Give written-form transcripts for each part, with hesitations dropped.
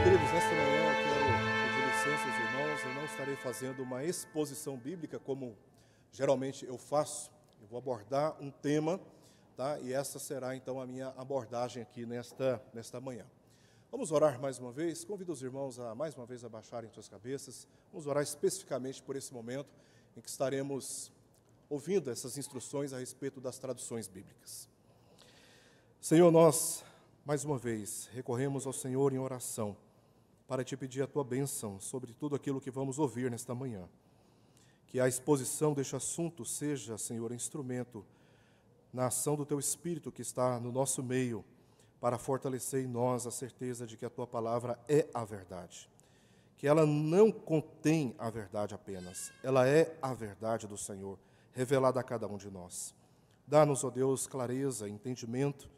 queridos, nesta manhã eu quero pedir licença aos irmãos, eu não estarei fazendo uma exposição bíblica como geralmente eu faço. Eu vou abordar um tema, tá? E essa será então a minha abordagem aqui nesta manhã. Vamos orar mais uma vez, convido os irmãos a mais uma vez abaixarem suas cabeças. Vamos orar especificamente por esse momento em que estaremos ouvindo essas instruções a respeito das traduções bíblicas. Senhor, nós mais uma vez recorremos ao Senhor em oração para te pedir a tua bênção sobre tudo aquilo que vamos ouvir nesta manhã. Que a exposição deste assunto seja, Senhor, instrumento na ação do teu Espírito que está no nosso meio, para fortalecer em nós a certeza de que a tua palavra é a verdade. Que ela não contém a verdade apenas, ela é a verdade do Senhor, revelada a cada um de nós. Dá-nos, ó Deus, clareza, entendimento,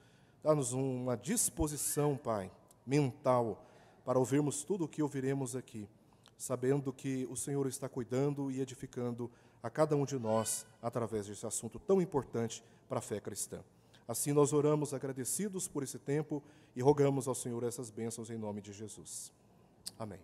dá-nos uma disposição, Pai, mental, para ouvirmos tudo o que ouviremos aqui, sabendo que o Senhor está cuidando e edificando a cada um de nós através desse assunto tão importante para a fé cristã. Assim nós oramos agradecidos por esse tempo e rogamos ao Senhor essas bênçãos em nome de Jesus. Amém.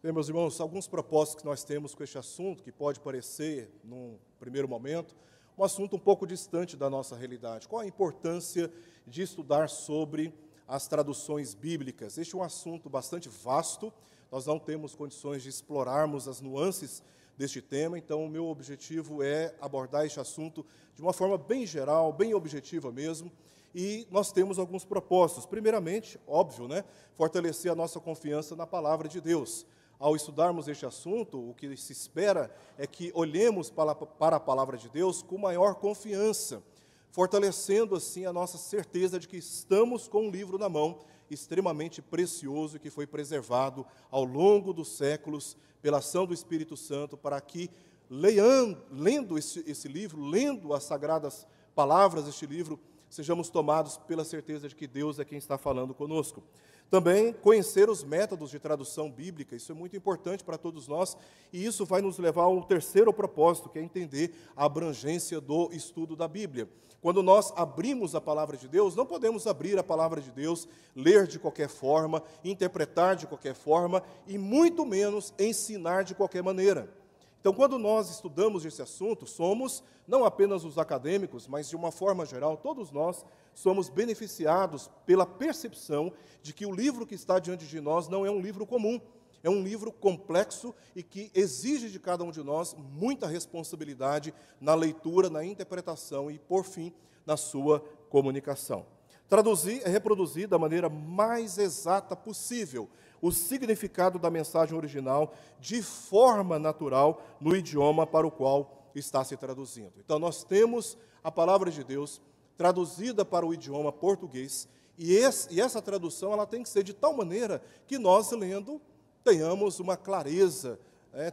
Bem, meus irmãos, alguns propósitos que nós temos com este assunto, que pode parecer, num primeiro momento, um assunto um pouco distante da nossa realidade. Qual a importância de estudar sobre as traduções bíblicas? Este é um assunto bastante vasto, nós não temos condições de explorarmos as nuances deste tema, então o meu objetivo é abordar este assunto de uma forma bem geral, bem objetiva mesmo, e nós temos alguns propósitos. Primeiramente, óbvio, fortalecer a nossa confiança na palavra de Deus. Ao estudarmos este assunto, o que se espera é que olhemos para a palavra de Deus com maior confiança, fortalecendo assim a nossa certeza de que estamos com um livro na mão extremamente precioso e que foi preservado ao longo dos séculos pela ação do Espírito Santo, para que, lendo esse livro, lendo as sagradas palavras deste livro, sejamos tomados pela certeza de que Deus é quem está falando conosco. Também conhecer os métodos de tradução bíblica, isso é muito importante para todos nós, e isso vai nos levar ao terceiro propósito, que é entender a abrangência do estudo da Bíblia. Quando nós abrimos a palavra de Deus, não podemos abrir a palavra de Deus, ler de qualquer forma, interpretar de qualquer forma, e muito menos ensinar de qualquer maneira. Então, quando nós estudamos esse assunto, somos, não apenas os acadêmicos, mas de uma forma geral, todos nós somos beneficiados pela percepção de que o livro que está diante de nós não é um livro comum, é um livro complexo e que exige de cada um de nós muita responsabilidade na leitura, na interpretação e, por fim, na sua comunicação. Traduzir é reproduzir da maneira mais exata possível o significado da mensagem original de forma natural no idioma para o qual está se traduzindo. Então, nós temos a palavra de Deus traduzida para o idioma português e essa tradução ela tem que ser de tal maneira que nós, lendo, tenhamos uma clareza,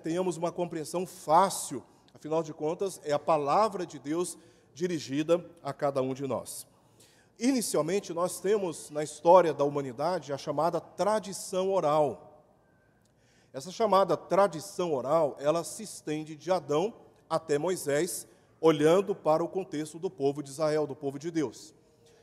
tenhamos uma compreensão fácil. Afinal de contas, é a palavra de Deus dirigida a cada um de nós. Inicialmente, nós temos na história da humanidade a chamada tradição oral. Essa chamada tradição oral, ela se estende de Adão até Moisés, olhando para o contexto do povo de Israel, do povo de Deus.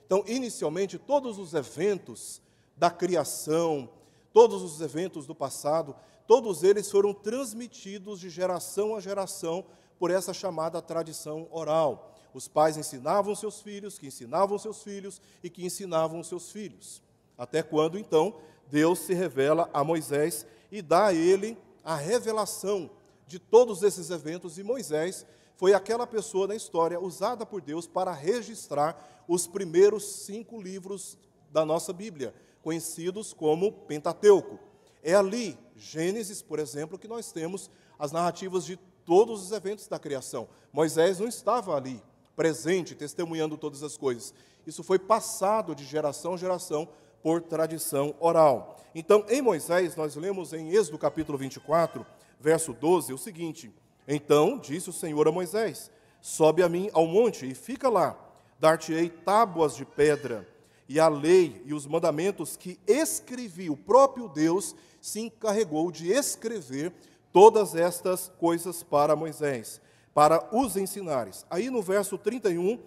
Então, inicialmente, todos os eventos da criação, todos os eventos do passado, todos eles foram transmitidos de geração a geração por essa chamada tradição oral. Os pais ensinavam seus filhos, que ensinavam seus filhos e que ensinavam seus filhos. Até quando, então, Deus se revela a Moisés e dá a ele a revelação de todos esses eventos. E Moisés foi aquela pessoa na história usada por Deus para registrar os primeiros 5 livros da nossa Bíblia, conhecidos como Pentateuco. É ali, Gênesis, por exemplo, que nós temos as narrativas de todos os eventos da criação. Moisés não estava ali, presente, testemunhando todas as coisas. Isso foi passado de geração em geração por tradição oral. Então, em Moisés, nós lemos em Êxodo capítulo 24, verso 12, o seguinte: Então disse o Senhor a Moisés, sobe a mim ao monte e fica lá, dar-te-ei tábuas de pedra, e a lei e os mandamentos que escrevi. O próprio Deus se encarregou de escrever todas estas coisas para Moisés, para os ensinares. Aí no verso 31,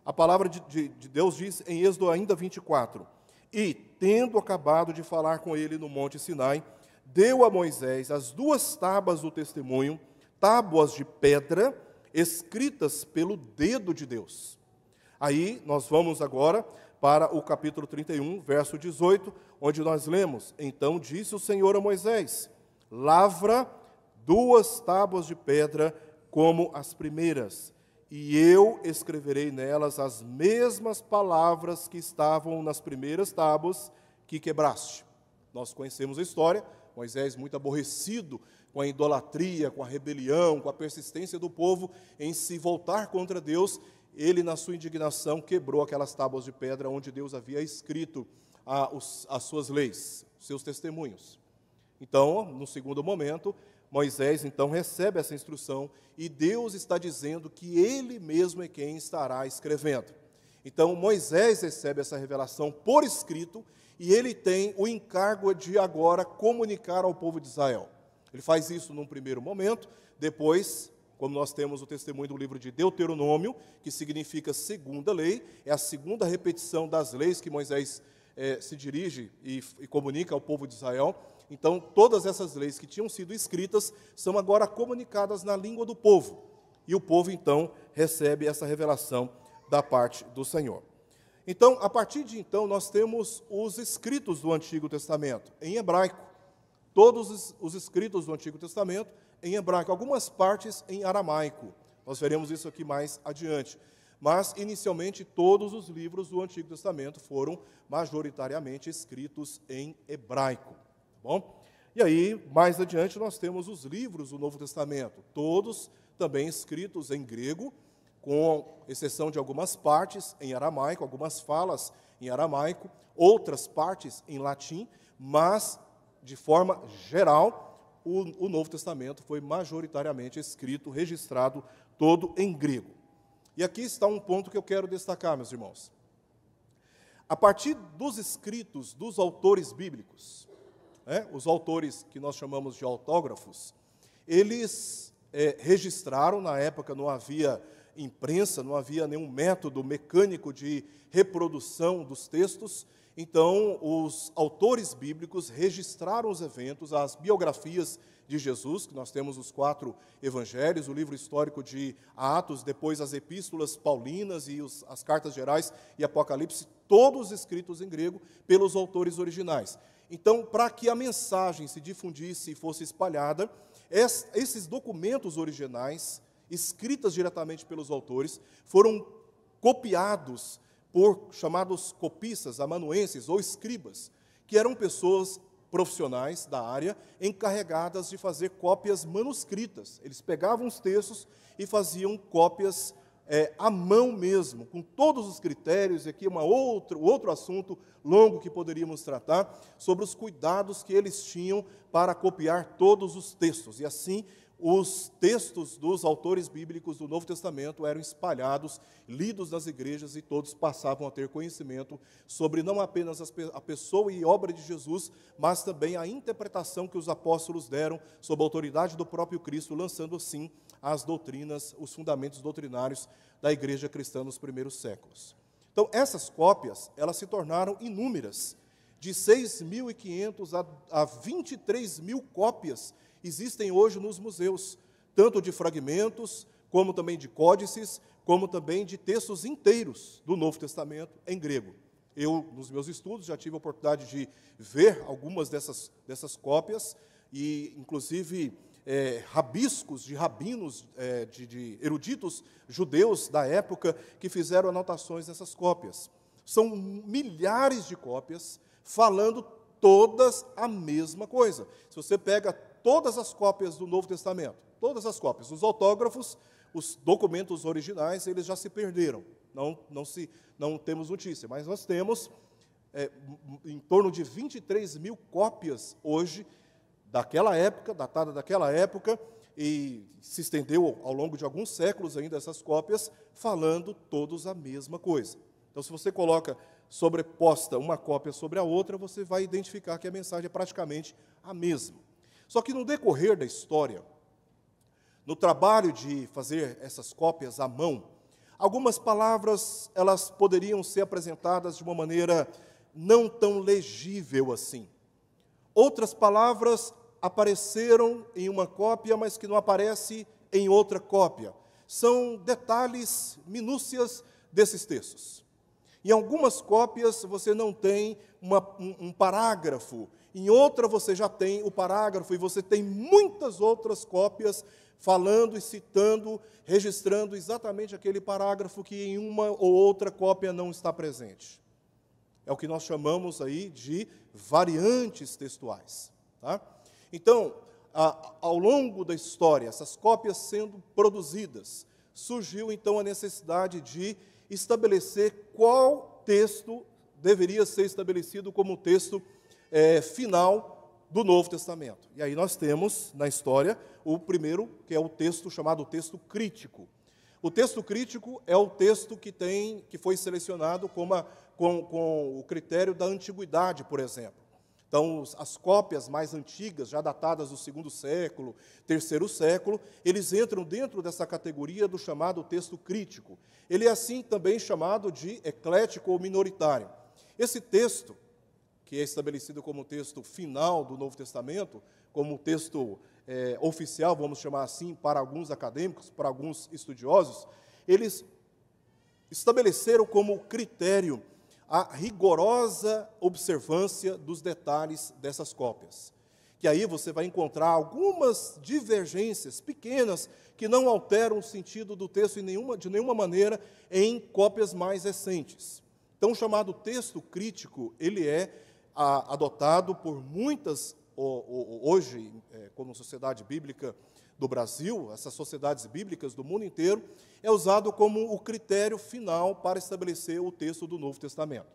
A palavra de Deus diz em Êxodo ainda 24, e, tendo acabado de falar com ele no monte Sinai, deu a Moisés as 2 tábuas do testemunho, tábuas de pedra, escritas pelo dedo de Deus. Aí nós vamos agora para o capítulo 31, verso 18, onde nós lemos: então disse o Senhor a Moisés, lavra 2 tábuas de pedra como as primeiras, e eu escreverei nelas as mesmas palavras que estavam nas primeiras tábuas que quebraste. Nós conhecemos a história, Moisés muito aborrecido com a idolatria, com a rebelião, com a persistência do povo em se voltar contra Deus, ele, na sua indignação, quebrou aquelas tábuas de pedra onde Deus havia escrito as suas leis, os seus testemunhos. Então, no segundo momento, Moisés, então, recebe essa instrução e Deus está dizendo que ele mesmo é quem estará escrevendo. Então, Moisés recebe essa revelação por escrito e ele tem o encargo de agora comunicar ao povo de Israel. Ele faz isso num primeiro momento, depois, como nós temos o testemunho do livro de Deuteronômio, que significa segunda lei, é a segunda repetição das leis que Moisés se dirige e comunica ao povo de Israel. Então, todas essas leis que tinham sido escritas são agora comunicadas na língua do povo. E o povo, então, recebe essa revelação da parte do Senhor. Então, a partir de então, nós temos os escritos do Antigo Testamento, em hebraico. Todos os escritos do Antigo Testamento em hebraico, algumas partes em aramaico. Nós veremos isso aqui mais adiante. Mas, inicialmente, todos os livros do Antigo Testamento foram majoritariamente escritos em hebraico. Bom, e aí, mais adiante, nós temos os livros do Novo Testamento, todos também escritos em grego, com exceção de algumas partes em aramaico, algumas falas em aramaico, outras partes em latim, mas, de forma geral, o Novo Testamento foi majoritariamente escrito, registrado, todo em grego. E aqui está um ponto que eu quero destacar, meus irmãos. A partir dos escritos dos autores bíblicos, os autores que nós chamamos de autógrafos, eles registraram, na época não havia imprensa, não havia nenhum método mecânico de reprodução dos textos, então os autores bíblicos registraram os eventos, as biografias de Jesus, que nós temos os 4 evangelhos, o livro histórico de Atos, depois as epístolas paulinas e as cartas gerais e Apocalipse, todos escritos em grego pelos autores originais. Então, para que a mensagem se difundisse e fosse espalhada, esses documentos originais, escritas diretamente pelos autores, foram copiados por chamados copistas, amanuenses ou escribas, que eram pessoas profissionais da área encarregadas de fazer cópias manuscritas. Eles pegavam os textos e faziam cópias à mão mesmo, com todos os critérios. E aqui outro assunto longo que poderíamos tratar, sobre os cuidados que eles tinham para copiar todos os textos. E assim, os textos dos autores bíblicos do Novo Testamento eram espalhados, lidos nas igrejas, e todos passavam a ter conhecimento sobre não apenas a pessoa e obra de Jesus, mas também a interpretação que os apóstolos deram sob a autoridade do próprio Cristo, lançando assim as doutrinas, os fundamentos doutrinários da igreja cristã nos primeiros séculos. Então, essas cópias, elas se tornaram inúmeras, de 6.500 a 23.000 cópias existem hoje nos museus, tanto de fragmentos, como também de códices, como também de textos inteiros do Novo Testamento em grego. Eu, nos meus estudos, já tive a oportunidade de ver algumas dessas cópias, e, inclusive, rabiscos de rabinos, de eruditos judeus da época, que fizeram anotações nessas cópias. São milhares de cópias, falando todas a mesma coisa. Se você pega todas as cópias do Novo Testamento, todas as cópias, os autógrafos, os documentos originais, eles já se perderam, não temos notícia, mas nós temos em torno de 23.000 cópias hoje, daquela época, datada daquela época, e se estendeu ao longo de alguns séculos ainda essas cópias, falando todos a mesma coisa. Então, se você coloca sobreposta uma cópia sobre a outra, você vai identificar que a mensagem é praticamente a mesma. Só que no decorrer da história, no trabalho de fazer essas cópias à mão, Algumas palavras, elas poderiam ser apresentadas de uma maneira não tão legível assim. Outras palavras apareceram em uma cópia, mas que não aparece em outra cópia. São detalhes, minúcias desses textos. Em algumas cópias você não tem um parágrafo, em outra você já tem o parágrafo, e você tem muitas outras cópias falando e citando, registrando exatamente aquele parágrafo que em uma ou outra cópia não está presente. É o que nós chamamos aí de variantes textuais. Tá? Então, ao longo da história, essas cópias sendo produzidas, surgiu então a necessidade de estabelecer qual texto deveria ser estabelecido como texto final do Novo Testamento. E aí nós temos, na história, o primeiro, que é o texto chamado texto crítico. O texto crítico é o texto que foi selecionado com o critério da antiguidade, por exemplo. Então, as cópias mais antigas, já datadas do segundo século, terceiro século, eles entram dentro dessa categoria do chamado texto crítico. Ele é assim também chamado de eclético ou minoritário. Esse texto, que é estabelecido como texto final do Novo Testamento, como texto oficial, vamos chamar assim, para alguns acadêmicos, para alguns estudiosos, eles estabeleceram como critério a rigorosa observância dos detalhes dessas cópias. Que aí você vai encontrar algumas divergências pequenas que não alteram o sentido do texto de nenhuma maneira em cópias mais recentes. Então, o chamado texto crítico, ele é adotado por muitas, hoje, como Sociedade Bíblica do Brasil, essas sociedades bíblicas do mundo inteiro, é usado como o critério final para estabelecer o texto do Novo Testamento.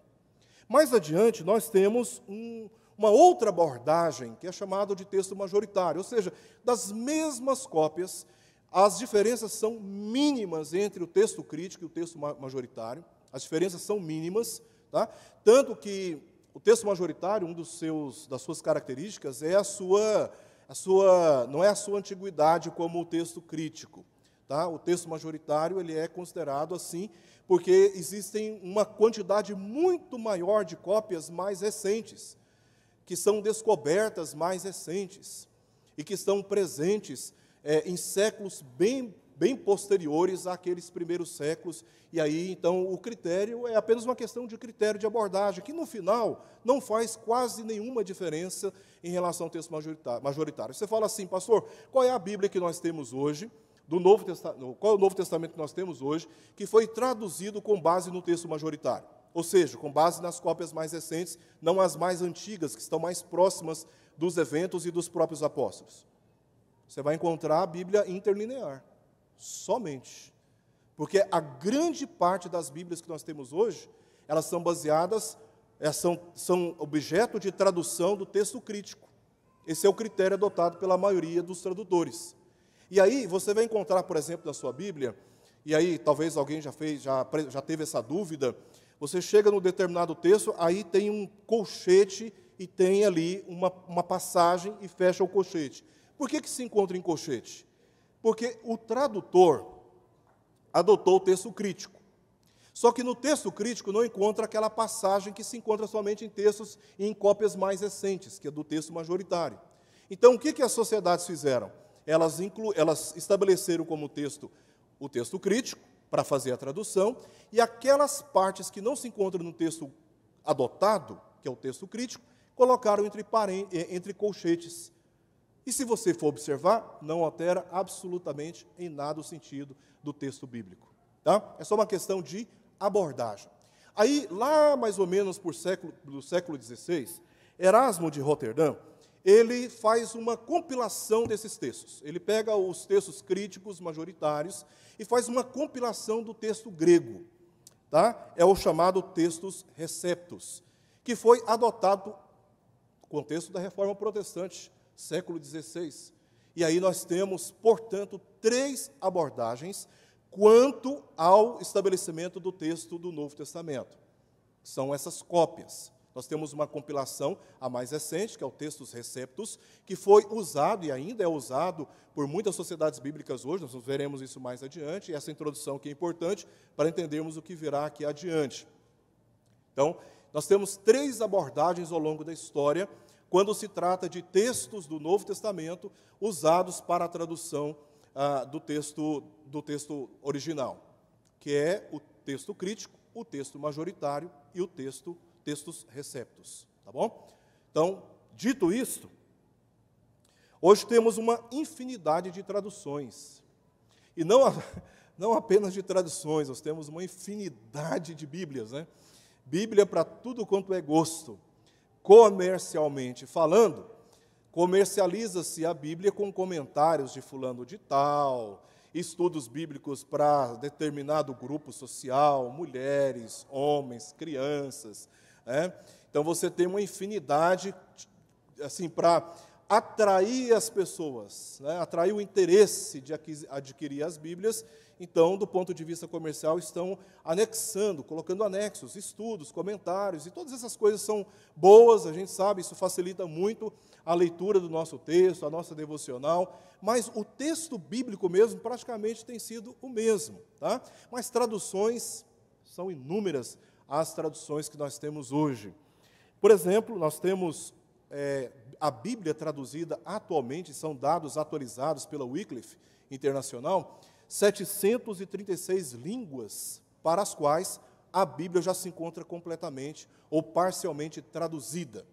Mais adiante, nós temos uma outra abordagem, que é chamada de texto majoritário, ou seja, das mesmas cópias, as diferenças são mínimas entre o texto crítico e o texto majoritário, as diferenças são mínimas, tá? Tanto que o texto majoritário, das suas características, é não é a sua antiguidade como o texto crítico. Tá? O texto majoritário ele é considerado assim porque existem uma quantidade muito maior de cópias mais recentes, que são descobertas mais recentes e que estão presentes em séculos bem posteriores àqueles primeiros séculos. E aí, então, o critério é apenas uma questão de critério de abordagem, que no final não faz quase nenhuma diferença em relação ao texto majoritário. Você fala assim, pastor, qual é a Bíblia que nós temos hoje, qual é o Novo Testamento que nós temos hoje, que foi traduzido com base no texto majoritário? Ou seja, com base nas cópias mais recentes, não as mais antigas, que estão mais próximas dos eventos e dos próprios apóstolos. Você vai encontrar a Bíblia interlinear, somente. Porque a grande parte das Bíblias que nós temos hoje, elas são baseadas, são objeto de tradução do texto crítico. Esse é o critério adotado pela maioria dos tradutores. E aí você vai encontrar, por exemplo, na sua Bíblia, e aí talvez alguém já teve essa dúvida, você chega num determinado texto, aí tem um colchete e tem ali uma passagem e fecha o colchete. Por que se encontra em colchete? Porque o tradutor adotou o texto crítico. Só que no texto crítico não encontra aquela passagem que se encontra somente em textos e em cópias mais recentes, que é do texto majoritário. Então, o que as sociedades fizeram? Elas estabeleceram como texto o texto crítico, para fazer a tradução, e aquelas partes que não se encontram no texto adotado, que é o texto crítico, colocaram entre colchetes. E se você for observar, não altera absolutamente em nada o sentido do texto bíblico. Tá? É só uma questão de abordagem. Aí, lá mais ou menos do século XVI, Erasmo de Roterdã, ele faz uma compilação desses textos. Ele pega os textos críticos majoritários e faz uma compilação do texto grego. Tá? É o chamado textos receptos, que foi adotado no contexto da Reforma Protestante, século XVI. E aí nós temos, portanto, 3 abordagens quanto ao estabelecimento do texto do Novo Testamento. São essas cópias. Nós temos uma compilação, a mais recente, que é o Textus Receptus, que foi usado e ainda é usado por muitas sociedades bíblicas hoje, nós veremos isso mais adiante, e essa introdução que é importante para entendermos o que virá aqui adiante. Então, nós temos 3 abordagens ao longo da história, quando se trata de textos do Novo Testamento usados para a tradução do texto original, que é o texto crítico, o texto majoritário e o textus receptus, tá bom? Então, dito isto, hoje temos uma infinidade de traduções, e não apenas de traduções, nós temos uma infinidade de Bíblias, né? Bíblia para tudo quanto é gosto. Comercialmente falando, comercializa-se a Bíblia com comentários de fulano de tal, estudos bíblicos para determinado grupo social, mulheres, homens, crianças, né? Então você tem uma infinidade, assim, para atrair as pessoas, né? Atrair o interesse de adquirir as Bíblias. Então, do ponto de vista comercial, estão anexando, colocando anexos, estudos, comentários, e todas essas coisas são boas, a gente sabe, isso facilita muito a leitura do nosso texto, a nossa devocional, mas o texto bíblico mesmo praticamente tem sido o mesmo, tá? Mas traduções, são inúmeras as traduções que nós temos hoje. Por exemplo, nós temos a Bíblia traduzida atualmente, são dados atualizados pela Wycliffe Internacional, 736 línguas para as quais a Bíblia já se encontra completamente ou parcialmente traduzida.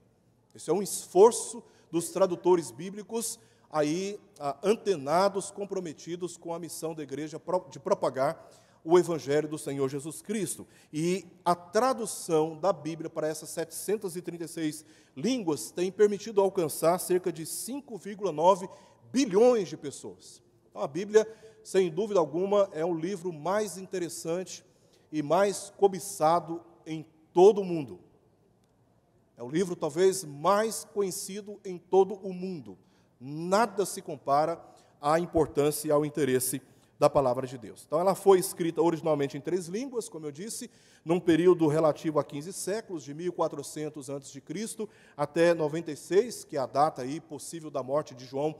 Esse é um esforço dos tradutores bíblicos aí antenados, comprometidos com a missão da igreja de propagar o Evangelho do Senhor Jesus Cristo. E a tradução da Bíblia para essas 736 línguas tem permitido alcançar cerca de 5,9 bilhões de pessoas. Então, a Bíblia, sem dúvida alguma, é o livro mais interessante e mais cobiçado em todo o mundo. É o livro talvez mais conhecido em todo o mundo. Nada se compara à importância e ao interesse da palavra de Deus. Então, ela foi escrita originalmente em 3 línguas, como eu disse, num período relativo a 15 séculos, de 1400 a.C. até 96, que é a data aí possível da morte de João.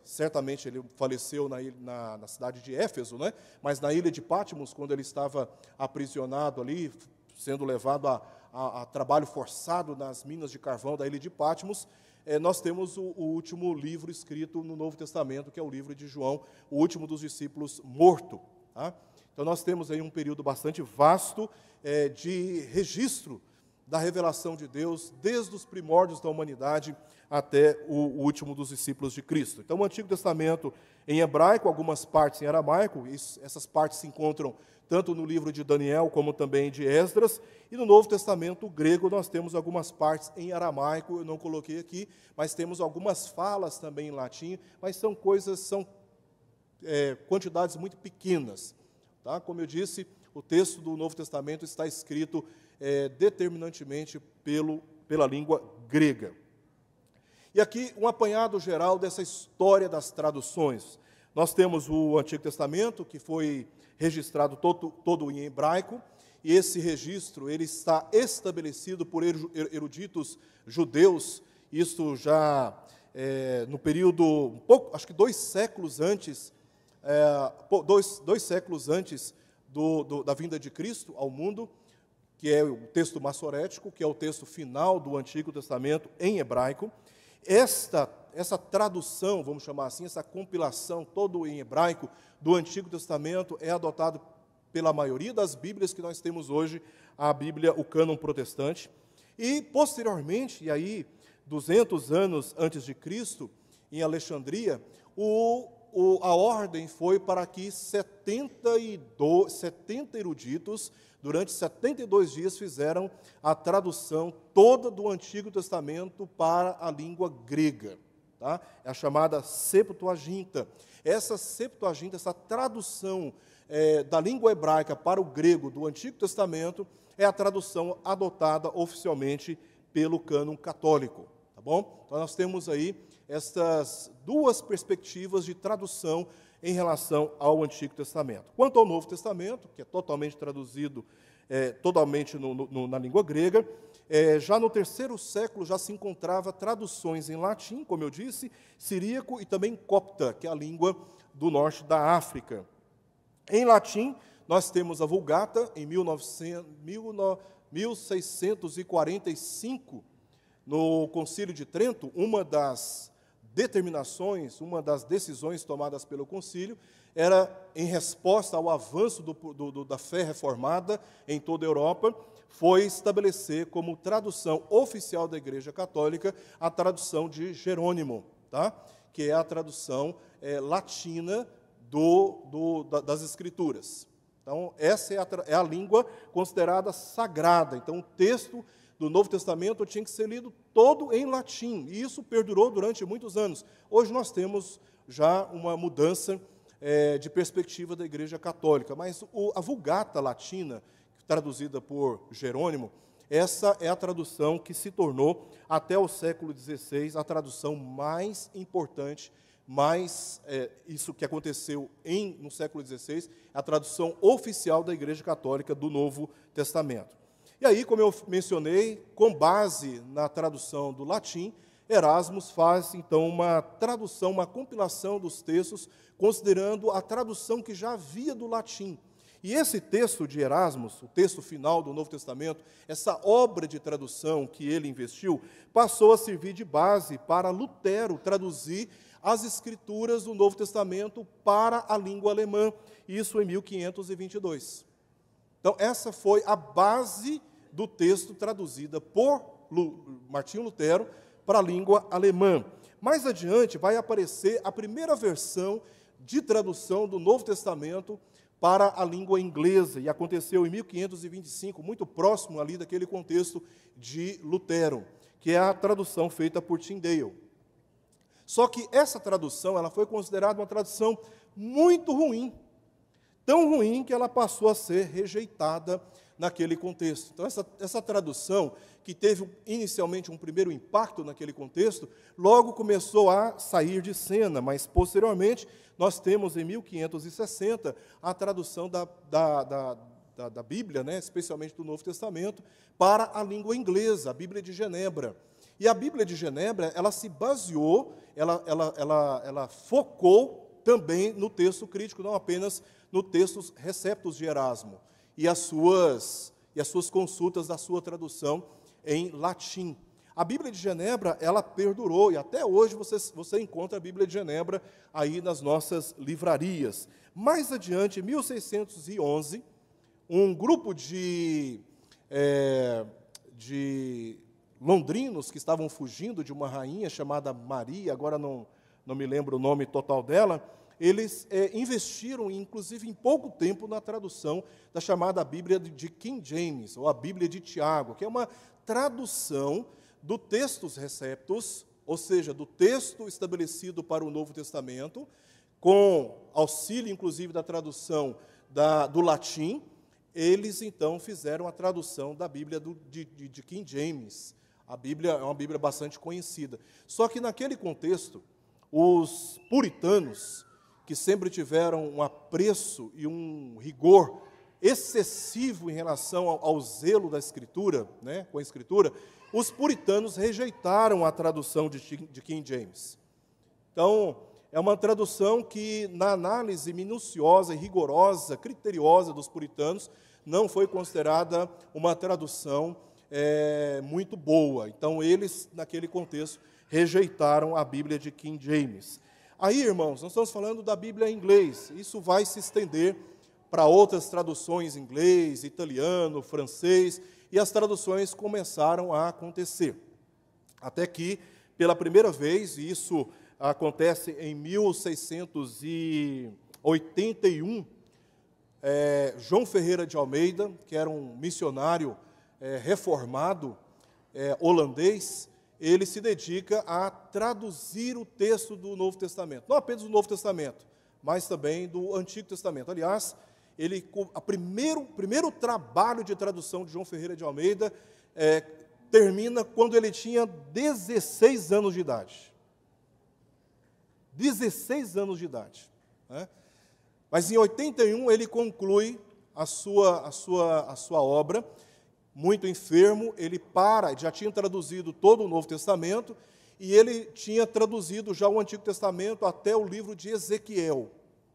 Certamente ele faleceu na cidade de Éfeso, né? Mas na ilha de Patmos, quando ele estava aprisionado ali, sendo levado a trabalho forçado nas minas de carvão da ilha de Patmos, nós temos o último livro escrito no Novo Testamento, que é o livro de João, o último dos discípulos morto. Tá? Então nós temos aí um período bastante vasto de registro da revelação de Deus, desde os primórdios da humanidade até o último dos discípulos de Cristo. Então, o Antigo Testamento em hebraico, algumas partes em aramaico, essas partes se encontram tanto no livro de Daniel, como também de Esdras, e no Novo Testamento grego nós temos algumas partes em aramaico, eu não coloquei aqui, mas temos algumas falas também em latim, mas são quantidades muito pequenas. Tá? Como eu disse, o texto do Novo Testamento está escrito determinantemente pela língua grega. E aqui um apanhado geral dessa história das traduções. Nós temos o Antigo Testamento, que foi registrado todo em hebraico, e esse registro ele está estabelecido por eruditos judeus, isso já no período, acho que 2 séculos antes, dois séculos antes da vinda de Cristo ao mundo, que é o texto massorético, que é o texto final do Antigo Testamento em hebraico. Essa tradução, vamos chamar assim, essa compilação todo em hebraico do Antigo Testamento é adotado pela maioria das Bíblias que nós temos hoje, a Bíblia, o cânon protestante. E, posteriormente, e aí 200 anos antes de Cristo, em Alexandria, a ordem foi para que 70 eruditos, durante 72 dias, fizeram a tradução toda do Antigo Testamento para a língua grega. Tá? É a chamada Septuaginta. Essa Septuaginta, essa tradução da língua hebraica para o grego do Antigo Testamento, é a tradução adotada oficialmente pelo cânon católico. Tá bom? Então, nós temos aí estas 2 perspectivas de tradução em relação ao Antigo Testamento. Quanto ao Novo Testamento, que é totalmente traduzido totalmente na língua grega, já no terceiro século já se encontrava traduções em latim, como eu disse, siríaco e também copta, que é a língua do norte da África. Em latim, nós temos a Vulgata, em 1645, no Concílio de Trento, uma das determinações, uma das decisões tomadas pelo concílio, era em resposta ao avanço da fé reformada em toda a Europa, foi estabelecer como tradução oficial da Igreja Católica a tradução de Jerônimo, tá? Que é a tradução latina das Escrituras. Então, essa é a língua considerada sagrada. Então, o texto do Novo Testamento tinha que ser lido todo em latim, e isso perdurou durante muitos anos. Hoje nós temos já uma mudança de perspectiva da Igreja Católica, mas a Vulgata latina, traduzida por Jerônimo, essa é a tradução que se tornou, até o século XVI, a tradução mais importante, isso que aconteceu no século XVI, a tradução oficial da Igreja Católica do Novo Testamento. E aí, como eu mencionei, com base na tradução do latim, Erasmus faz, então, uma tradução, uma compilação dos textos, considerando a tradução que já havia do latim. E esse texto de Erasmus, o texto final do Novo Testamento, essa obra de tradução que ele investiu, passou a servir de base para Lutero traduzir as Escrituras do Novo Testamento para a língua alemã, isso em 1522. Então, essa foi a base do texto traduzida por Martinho Lutero para a língua alemã. Mais adiante vai aparecer a primeira versão de tradução do Novo Testamento para a língua inglesa, e aconteceu em 1525, muito próximo ali daquele contexto de Lutero, que é a tradução feita por Tyndale. Só que essa tradução ela foi considerada uma tradução muito ruim, tão ruim que ela passou a ser rejeitada naquele contexto. Então, essa tradução, que teve inicialmente um primeiro impacto naquele contexto, logo começou a sair de cena, mas, posteriormente, nós temos, em 1560, a tradução da Bíblia, né, especialmente do Novo Testamento, para a língua inglesa, a Bíblia de Genebra. E a Bíblia de Genebra, ela se baseou, ela focou também no texto crítico, não apenas no textos receptos de Erasmo, e as suas consultas da sua tradução em latim. A Bíblia de Genebra, ela perdurou, e até hoje você encontra a Bíblia de Genebra aí nas nossas livrarias. Mais adiante, em 1611, um grupo de londrinos que estavam fugindo de uma rainha chamada Maria, agora não me lembro o nome total dela, eles investiram, inclusive, em pouco tempo na tradução da chamada Bíblia de King James, ou a Bíblia de Tiago, que é uma tradução do textos receptos, ou seja, do texto estabelecido para o Novo Testamento, com auxílio, inclusive, da tradução do latim. Eles, então, fizeram a tradução da Bíblia de King James. A Bíblia é uma Bíblia bastante conhecida. Só que, naquele contexto, os puritanos, que sempre tiveram um apreço e um rigor excessivo em relação ao zelo da Escritura, né, com a Escritura, os puritanos rejeitaram a tradução de King James. Então, é uma tradução que, na análise minuciosa e rigorosa, criteriosa dos puritanos, não foi considerada uma tradução muito boa. Então, eles, naquele contexto, rejeitaram a Bíblia de King James. Aí, irmãos, nós estamos falando da Bíblia em inglês. Isso vai se estender para outras traduções em inglês, italiano, francês, e as traduções começaram a acontecer. Até que, pela primeira vez, e isso acontece em 1681, João Ferreira de Almeida, que era um missionário reformado holandês, ele se dedica a traduzir o texto do Novo Testamento. Não apenas do Novo Testamento, mas também do Antigo Testamento. Aliás, o primeiro trabalho de tradução de João Ferreira de Almeida termina quando ele tinha 16 anos de idade. 16 anos de idade. Né? Mas em 81 ele conclui a sua obra, muito enfermo, ele já tinha traduzido todo o Novo Testamento, e ele tinha traduzido já o Antigo Testamento até o livro de Ezequiel.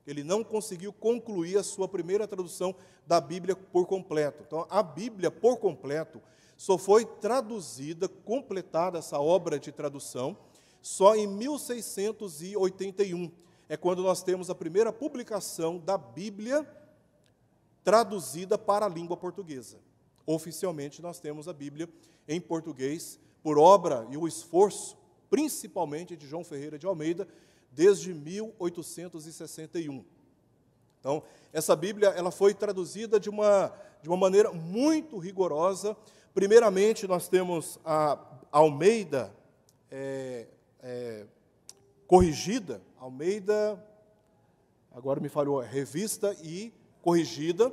Ele não conseguiu concluir a sua primeira tradução da Bíblia por completo. Então, a Bíblia por completo só foi traduzida, completada essa obra de tradução, só em 1681. É quando nós temos a primeira publicação da Bíblia traduzida para a língua portuguesa. Oficialmente, nós temos a Bíblia em português, por obra e o esforço, principalmente de João Ferreira de Almeida, desde 1861. Então, essa Bíblia ela foi traduzida de uma maneira muito rigorosa. Primeiramente, nós temos a Almeida corrigida, Almeida, agora me falhou, revista e corrigida,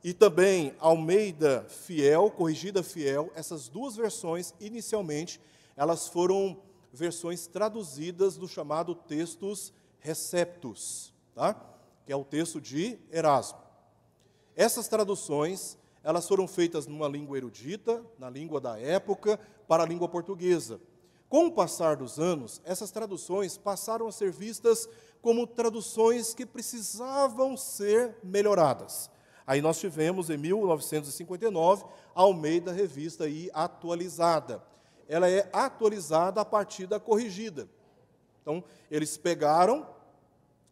e também Almeida fiel, corrigida fiel. Essas duas versões, inicialmente, elas foram versões traduzidas do chamado Textus Receptus, tá? Que é o texto de Erasmo. Essas traduções, elas foram feitas numa língua erudita, na língua da época, para a língua portuguesa. Com o passar dos anos, essas traduções passaram a ser vistas como traduções que precisavam ser melhoradas. Aí nós tivemos, em 1959, a Almeida Revista e Atualizada. Ela é atualizada a partir da corrigida. Então, eles pegaram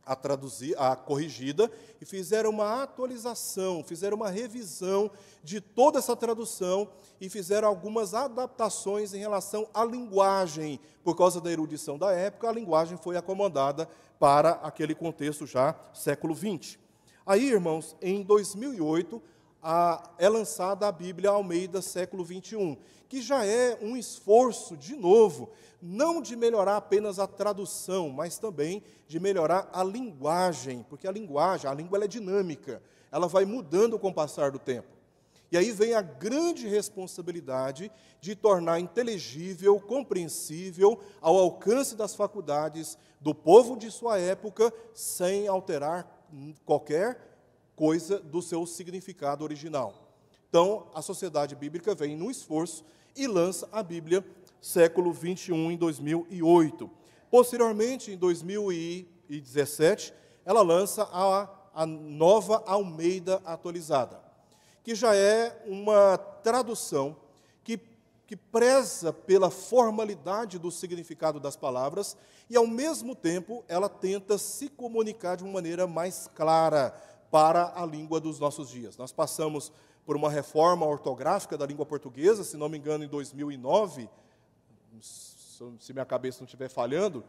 a corrigida e fizeram uma atualização, fizeram uma revisão de toda essa tradução e fizeram algumas adaptações em relação à linguagem. Por causa da erudição da época, a linguagem foi acomodada para aquele contexto já século XX. Aí, irmãos, em 2008, é lançada a Bíblia Almeida século XXI, que já é um esforço, de novo, não de melhorar apenas a tradução, mas também de melhorar a linguagem, porque a língua ela é dinâmica, ela vai mudando com o passar do tempo. E aí vem a grande responsabilidade de tornar inteligível, compreensível, ao alcance das faculdades do povo de sua época, sem alterar qualquer coisa do seu significado original. Então, a Sociedade Bíblica vem no esforço e lança a Bíblia século XXI em 2008. Posteriormente, em 2017, ela lança a nova Almeida Atualizada, que já é uma tradução que preza pela formalidade do significado das palavras e, ao mesmo tempo, ela tenta se comunicar de uma maneira mais clara para a língua dos nossos dias. Nós passamos por uma reforma ortográfica da língua portuguesa, se não me engano, em 2009, se minha cabeça não estiver falhando,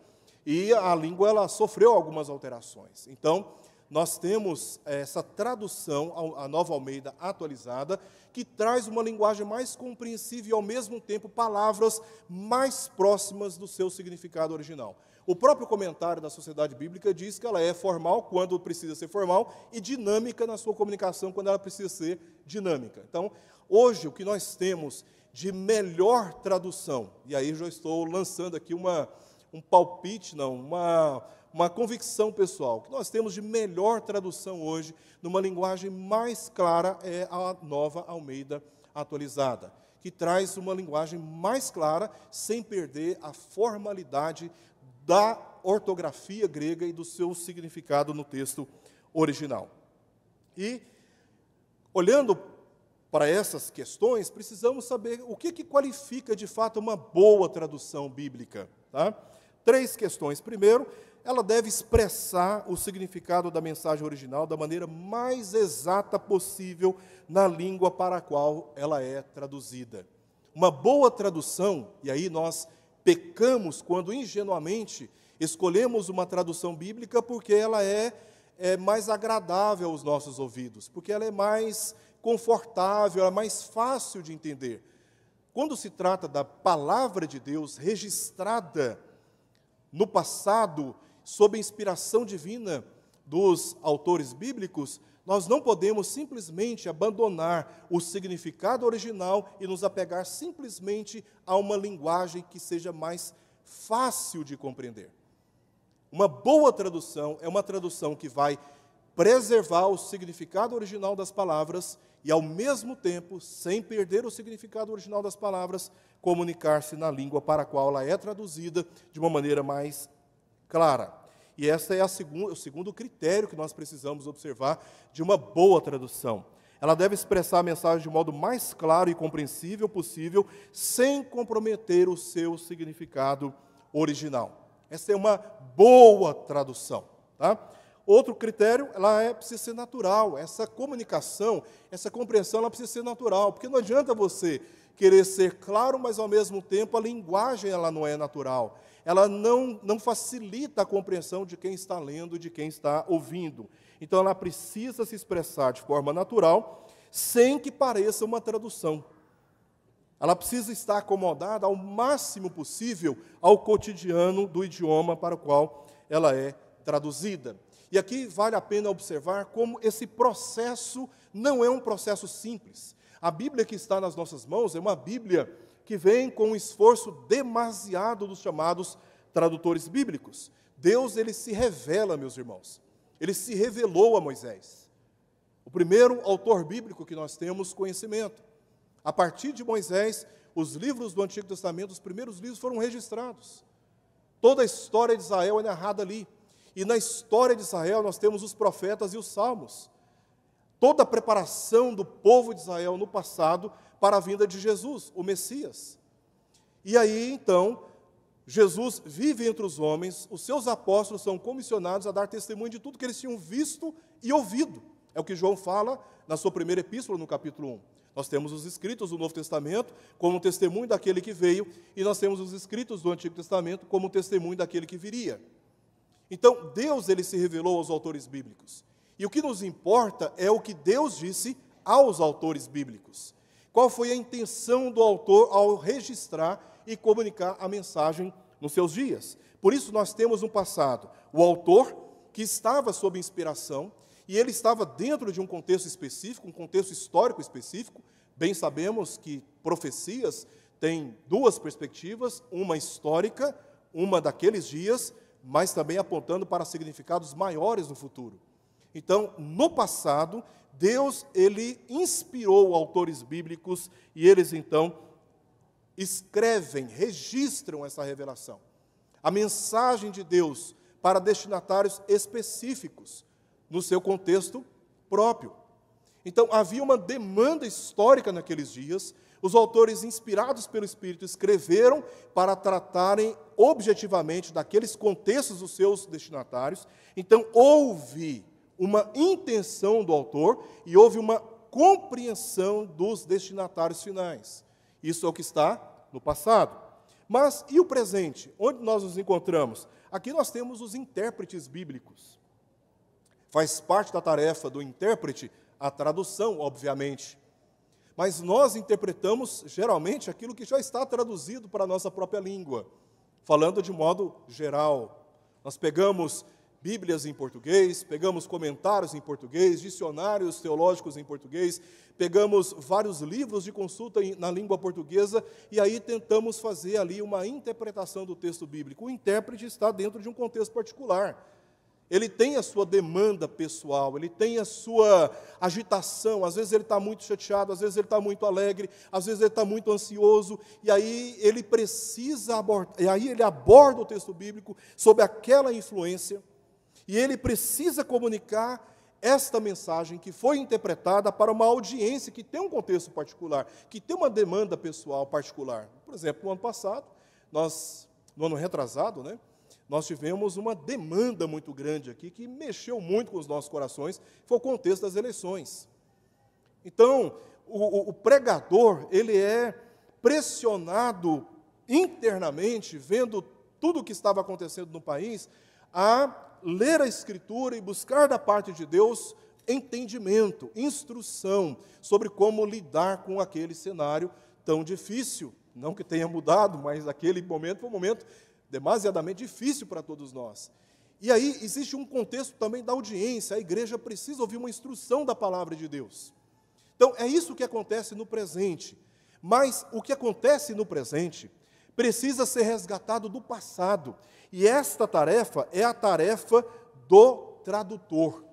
e a língua ela sofreu algumas alterações. Então, nós temos essa tradução, a Nova Almeida Atualizada, que traz uma linguagem mais compreensível e, ao mesmo tempo, palavras mais próximas do seu significado original. O próprio comentário da Sociedade Bíblica diz que ela é formal quando precisa ser formal e dinâmica na sua comunicação quando ela precisa ser dinâmica. Então, hoje, o que nós temos de melhor tradução, e aí eu já estou lançando aqui um palpite, uma convicção pessoal, que nós temos de melhor tradução hoje, numa linguagem mais clara, é a Nova Almeida Atualizada, que traz uma linguagem mais clara, sem perder a formalidade da ortografia grega e do seu significado no texto original. E, olhando para essas questões, precisamos saber o que qualifica, de fato, uma boa tradução bíblica. Tá? 3 questões. Primeiro, ela deve expressar o significado da mensagem original da maneira mais exata possível na língua para a qual ela é traduzida. Uma boa tradução, e aí nós pecamos quando ingenuamente escolhemos uma tradução bíblica porque ela é mais agradável aos nossos ouvidos, porque ela é mais confortável, ela é mais fácil de entender. Quando se trata da palavra de Deus registrada no passado, sob a inspiração divina dos autores bíblicos, nós não podemos simplesmente abandonar o significado original e nos apegar simplesmente a uma linguagem que seja mais fácil de compreender. Uma boa tradução é uma tradução que vai preservar o significado original das palavras e, ao mesmo tempo, sem perder o significado original das palavras, comunicar-se na língua para a qual ela é traduzida de uma maneira mais clara. E esse é o segundo critério que nós precisamos observar de uma boa tradução. Ela deve expressar a mensagem de modo mais claro e compreensível possível, sem comprometer o seu significado original. Essa é uma boa tradução, tá? Outro critério, precisa ser natural. Essa comunicação, essa compreensão, ela precisa ser natural, porque não adianta você querer ser claro, mas ao mesmo tempo a linguagem ela não é natural. Ela não facilita a compreensão de quem está lendo e de quem está ouvindo. Então ela precisa se expressar de forma natural, sem que pareça uma tradução. Ela precisa estar acomodada ao máximo possível ao cotidiano do idioma para o qual ela é traduzida. E aqui vale a pena observar como esse processo não é um processo simples. A Bíblia que está nas nossas mãos é uma Bíblia que vem com um esforço demasiado dos chamados tradutores bíblicos. Deus, ele se revela, meus irmãos. Ele se revelou a Moisés. O primeiro autor bíblico que nós temos conhecimento. A partir de Moisés, os livros do Antigo Testamento, os primeiros livros foram registrados. Toda a história de Israel é narrada ali. E na história de Israel nós temos os profetas e os salmos. Toda a preparação do povo de Israel no passado para a vinda de Jesus, o Messias. E aí, então, Jesus vive entre os homens, os seus apóstolos são comissionados a dar testemunho de tudo que eles tinham visto e ouvido. É o que João fala na sua primeira epístola, no capítulo 1. Nós temos os escritos do Novo Testamento como testemunho daquele que veio, e nós temos os escritos do Antigo Testamento como testemunho daquele que viria. Então, Deus, ele se revelou aos autores bíblicos. E o que nos importa é o que Deus disse aos autores bíblicos. Qual foi a intenção do autor ao registrar e comunicar a mensagem nos seus dias? Por isso nós temos no passado o autor que estava sob inspiração, e ele estava dentro de um contexto específico, um contexto histórico específico. Bem sabemos que profecias têm duas perspectivas, uma histórica, uma daqueles dias, mas também apontando para significados maiores no futuro. Então, no passado, Deus, ele inspirou autores bíblicos e eles, então, escrevem, registram essa revelação. A mensagem de Deus para destinatários específicos, no seu contexto próprio. Então, havia uma demanda histórica naqueles dias. Os autores, inspirados pelo Espírito, escreveram para tratarem objetivamente daqueles contextos dos seus destinatários. Então, houve uma intenção do autor e houve uma compreensão dos destinatários finais. Isso é o que está no passado. Mas e o presente? Onde nós nos encontramos? Aqui nós temos os intérpretes bíblicos. Faz parte da tarefa do intérprete a tradução, obviamente. Mas nós interpretamos, geralmente, aquilo que já está traduzido para a nossa própria língua, falando de modo geral. Nós pegamos Bíblias em português, pegamos comentários em português, dicionários teológicos em português, pegamos vários livros de consulta na língua portuguesa e aí tentamos fazer ali uma interpretação do texto bíblico. O intérprete está dentro de um contexto particular. Ele tem a sua demanda pessoal, ele tem a sua agitação, às vezes ele está muito chateado, às vezes ele está muito alegre, às vezes ele está muito ansioso, e aí ele precisa abordar, e aí ele aborda o texto bíblico sob aquela influência, e ele precisa comunicar esta mensagem que foi interpretada para uma audiência que tem um contexto particular, que tem uma demanda pessoal particular. Por exemplo, no ano passado, no ano retrasado, nós tivemos uma demanda muito grande aqui, que mexeu muito com os nossos corações, foi o contexto das eleições. Então, o pregador, ele é pressionado internamente, vendo tudo o que estava acontecendo no país, a ler a Escritura e buscar da parte de Deus entendimento, instrução sobre como lidar com aquele cenário tão difícil. Não que tenha mudado, mas aquele momento foi um momento demasiadamente difícil para todos nós. E aí existe um contexto também da audiência, a igreja precisa ouvir uma instrução da palavra de Deus. Então, é isso que acontece no presente. Mas o que acontece no presente precisa ser resgatado do passado. E esta tarefa é a tarefa do tradutor.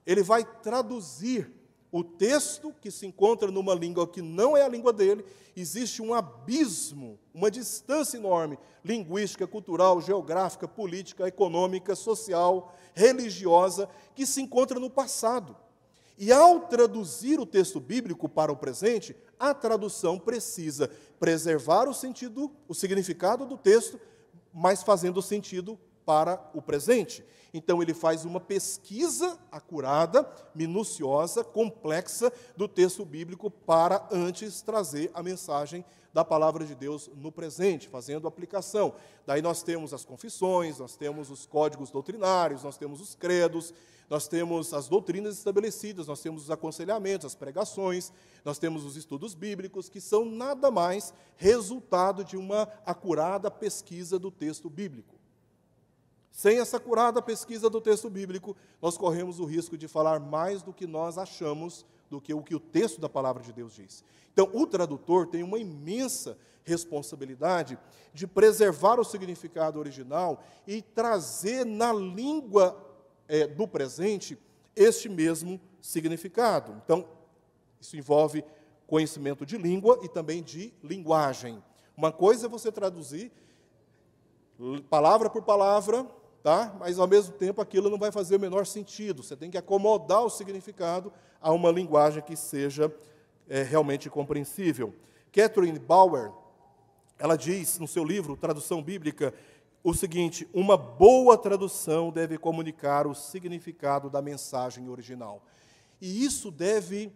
ele vai traduzir o texto que se encontra numa língua que não é a língua dele. Existe um abismo, uma distância enorme, linguística, cultural, geográfica, política, econômica, social, religiosa, que se encontra no passado. E ao traduzir o texto bíblico para o presente, a tradução precisa preservar o sentido, o significado do texto, mas fazendo sentido para o presente. Então, ele faz uma pesquisa acurada, minuciosa, complexa do texto bíblico para antes trazer a mensagem da palavra de Deus no presente, fazendo aplicação. Daí nós temos as confissões, nós temos os códigos doutrinários, nós temos os credos, nós temos as doutrinas estabelecidas, nós temos os aconselhamentos, as pregações, nós temos os estudos bíblicos, que são nada mais resultado de uma acurada pesquisa do texto bíblico. Sem essa acurada pesquisa do texto bíblico, nós corremos o risco de falar mais do que nós achamos, do que o texto da palavra de Deus diz. Então, o tradutor tem uma imensa responsabilidade de preservar o significado original e trazer na língua do presente este mesmo significado. Então, isso envolve conhecimento de língua e também de linguagem. Uma coisa é você traduzir palavra por palavra, tá? Mas, ao mesmo tempo, aquilo não vai fazer o menor sentido. Você tem que acomodar o significado a uma linguagem que seja realmente compreensível. Catherine Bauer, ela diz no seu livro, Tradução Bíblica, o seguinte: uma boa tradução deve comunicar o significado da mensagem original. E isso deve,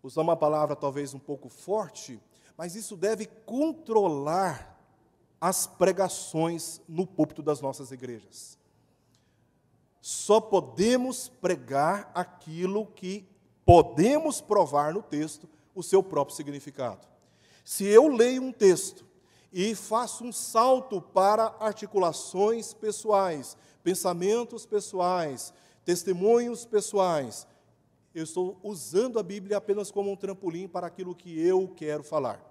usar uma palavra talvez um pouco forte, mas isso deve controlar as pregações no púlpito das nossas igrejas. Só podemos pregar aquilo que podemos provar no texto o seu próprio significado. Se eu leio um texto e faço um salto para articulações pessoais, pensamentos pessoais, testemunhos pessoais, eu estou usando a Bíblia apenas como um trampolim para aquilo que eu quero falar.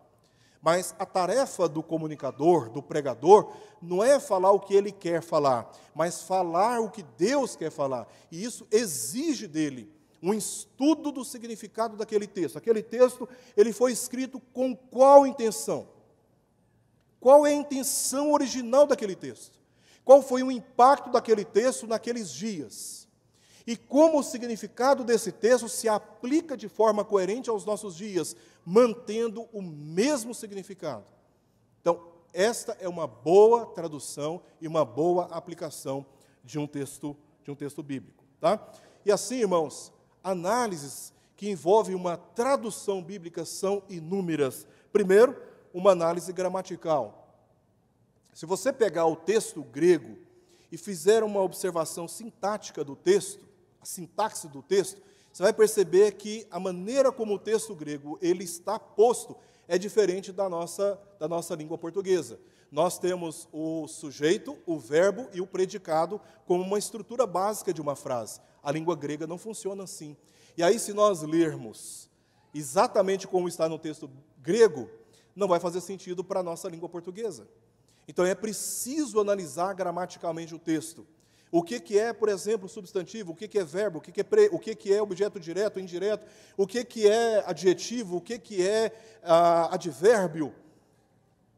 Mas a tarefa do comunicador, do pregador, não é falar o que ele quer falar, mas falar o que Deus quer falar. E isso exige dele um estudo do significado daquele texto. Aquele texto, ele foi escrito com qual intenção? Qual é a intenção original daquele texto? Qual foi o impacto daquele texto naqueles dias? E como o significado desse texto se aplica de forma coerente aos nossos dias, mantendo o mesmo significado. Então, esta é uma boa tradução e uma boa aplicação de um texto bíblico. Tá? E assim, irmãos, análises que envolvem uma tradução bíblica são inúmeras. Primeiro, uma análise gramatical. Se você pegar o texto grego e fizer uma observação sintática do texto, a sintaxe do texto, você vai perceber que a maneira como o texto grego ele está posto é diferente da nossa língua portuguesa. Nós temos o sujeito, o verbo e o predicado como uma estrutura básica de uma frase. A língua grega não funciona assim. E aí, se nós lermos exatamente como está no texto grego, não vai fazer sentido para a nossa língua portuguesa. Então, é preciso analisar gramaticalmente o texto. O que é, por exemplo, substantivo, o que é verbo, o que é objeto direto, indireto, o que é adjetivo, o que é advérbio.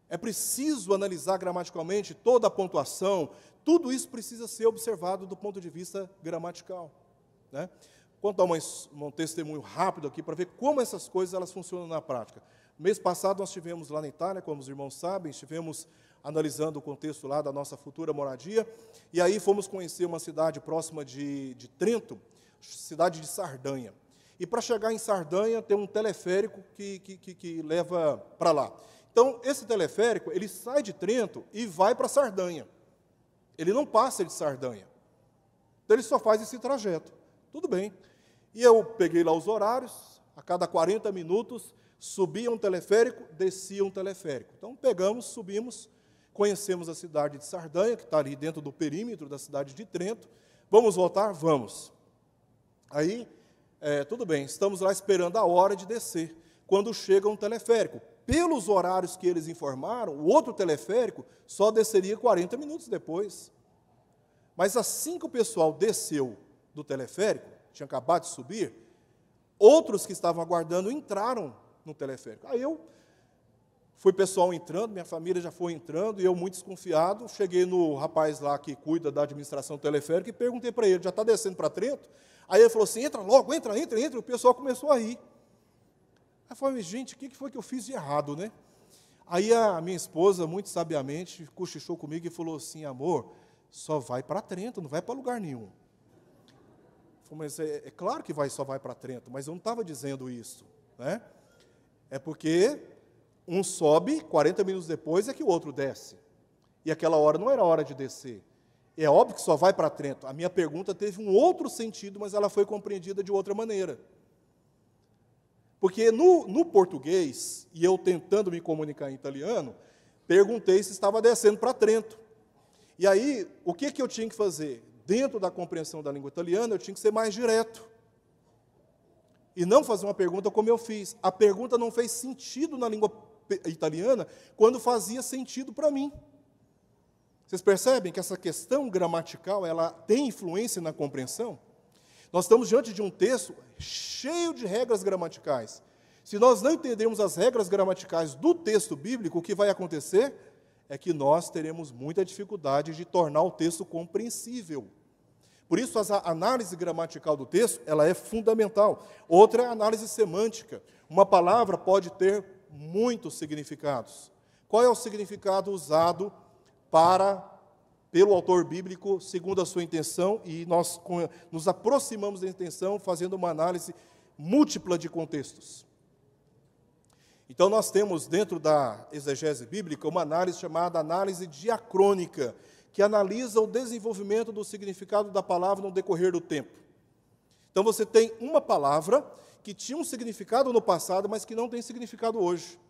É preciso analisar gramaticalmente toda a pontuação, tudo isso precisa ser observado do ponto de vista gramatical. Né? Vou contar um testemunho rápido aqui para ver como essas coisas elas funcionam na prática. Mês passado nós estivemos lá na Itália, como os irmãos sabem, estivemos analisando o contexto lá da nossa futura moradia, e aí fomos conhecer uma cidade próxima de Trento, cidade de Sardanha. E para chegar em Sardanha tem um teleférico que leva para lá. Então, esse teleférico, ele sai de Trento e vai para Sardanha. Ele não passa de Sardanha. Então, ele só faz esse trajeto. Tudo bem. E eu peguei lá os horários, a cada 40 minutos, subia um teleférico, descia um teleférico. Então, pegamos, subimos, conhecemos a cidade de Sardanha, que está ali dentro do perímetro da cidade de Trento. Vamos voltar? Vamos. Aí, tudo bem, estamos lá esperando a hora de descer, quando chega um teleférico. Pelos horários que eles informaram, o outro teleférico só desceria 40 minutos depois. Mas assim que o pessoal desceu do teleférico, tinha acabado de subir, outros que estavam aguardando entraram no teleférico. Aí fui pessoal entrando, minha família já foi entrando, e eu muito desconfiado, cheguei no rapaz lá que cuida da administração do teleférico e perguntei para ele, já está descendo para Trento? Aí ele falou assim, entra logo, entra, e o pessoal começou a rir. Aí eu falei, gente, o que foi que eu fiz de errado, né? Aí a minha esposa, muito sabiamente, cochichou comigo e falou assim, amor, só vai para Trento, não vai para lugar nenhum. Eu falei, mas é claro que só vai para Trento, mas eu não estava dizendo isso, né? É porque um sobe, 40 minutos depois é que o outro desce. E aquela hora não era hora de descer. É óbvio que só vai para Trento. A minha pergunta teve um outro sentido, mas ela foi compreendida de outra maneira. Porque no português, e eu tentando me comunicar em italiano, perguntei se estava descendo para Trento. E aí, o que eu tinha que fazer? Dentro da compreensão da língua italiana, eu tinha que ser mais direto. E não fazer uma pergunta como eu fiz. A pergunta não fez sentido na língua italiana quando fazia sentido para mim. Vocês percebem que essa questão gramatical, ela tem influência na compreensão? Nós estamos diante de um texto cheio de regras gramaticais. Se nós não entendermos as regras gramaticais do texto bíblico, o que vai acontecer é que nós teremos muita dificuldade de tornar o texto compreensível. Por isso, a análise gramatical do texto, ela é fundamental. Outra é a análise semântica. Uma palavra pode ter muitos significados. Qual é o significado usado pelo autor bíblico, segundo a sua intenção, e nós nos aproximamos da intenção fazendo uma análise múltipla de contextos. Então, nós temos dentro da exegese bíblica uma análise chamada análise diacrônica, que analisa o desenvolvimento do significado da palavra no decorrer do tempo. Então, você tem uma palavra que tinha um significado no passado, mas que não tem significado hoje.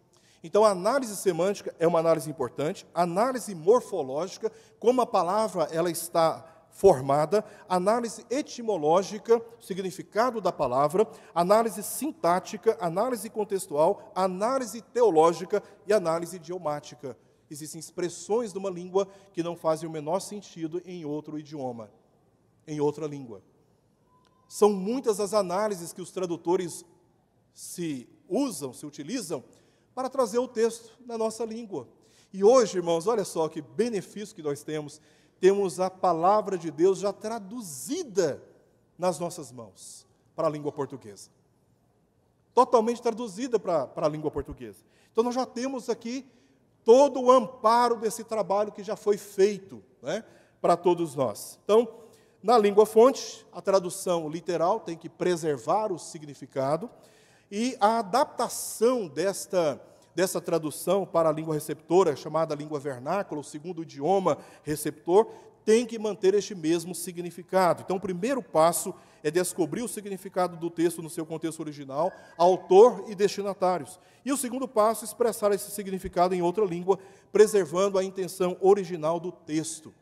Então, a análise semântica é uma análise importante, análise morfológica, como a palavra ela está formada, análise etimológica, significado da palavra, análise sintática, análise contextual, análise teológica e análise idiomática. Existem expressões de uma língua que não fazem o menor sentido em outro idioma, em outra língua. São muitas as análises que os tradutores se utilizam para trazer o texto na nossa língua. E hoje, irmãos, olha só que benefício que nós temos a palavra de Deus já traduzida nas nossas mãos para a língua portuguesa. Totalmente traduzida para a língua portuguesa. Então, nós já temos aqui todo o amparo desse trabalho que já foi feito, né, para todos nós. Então, na língua fonte, a tradução literal tem que preservar o significado, e a adaptação dessa tradução para a língua receptora, chamada língua vernácula, o segundo idioma receptor, tem que manter este mesmo significado. Então, o primeiro passo é descobrir o significado do texto no seu contexto original, autor e destinatários. E o segundo passo, expressar esse significado em outra língua, preservando a intenção original do texto.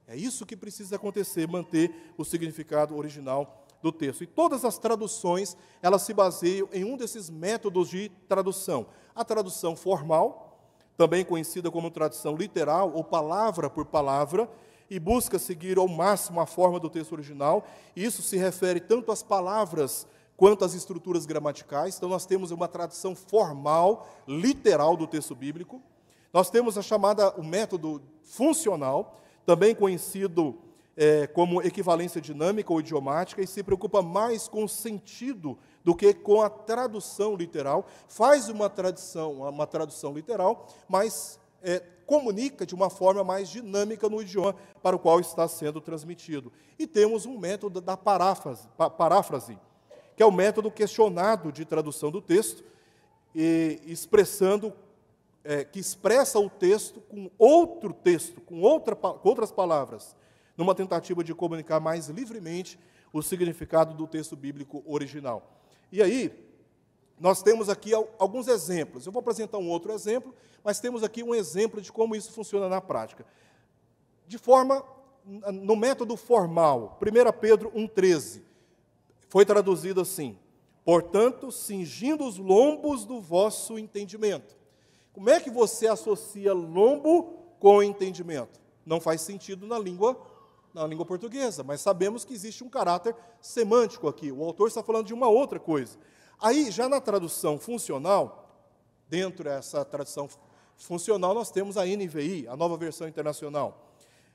É isso que precisa acontecer, manter o significado original do texto. E todas as traduções, elas se baseiam em um desses métodos de tradução. A tradução formal, também conhecida como tradução literal, ou palavra por palavra, e busca seguir ao máximo a forma do texto original. Isso se refere tanto às palavras quanto às estruturas gramaticais. Então, nós temos uma tradução formal, literal do texto bíblico. Nós temos o método funcional, também conhecido como equivalência dinâmica ou idiomática, e se preocupa mais com o sentido do que com a tradução literal. Faz uma tradução literal, mas comunica de uma forma mais dinâmica no idioma para o qual está sendo transmitido. E temos um método da paráfrase, que é o método questionado de tradução do texto, que expressa o texto com outro texto, com outras palavras, numa tentativa de comunicar mais livremente o significado do texto bíblico original. E aí, nós temos aqui alguns exemplos. Eu vou apresentar um outro exemplo, mas temos aqui um exemplo de como isso funciona na prática. No método formal, 1 Pedro 1,13, foi traduzido assim: portanto, cingindo os lombos do vosso entendimento. Como é que você associa lombo com entendimento? Não faz sentido na língua na língua portuguesa, mas sabemos que existe um caráter semântico aqui. O autor está falando de uma outra coisa. Aí, já na tradução funcional, dentro dessa tradução funcional, nós temos a NVI, a Nova Versão Internacional.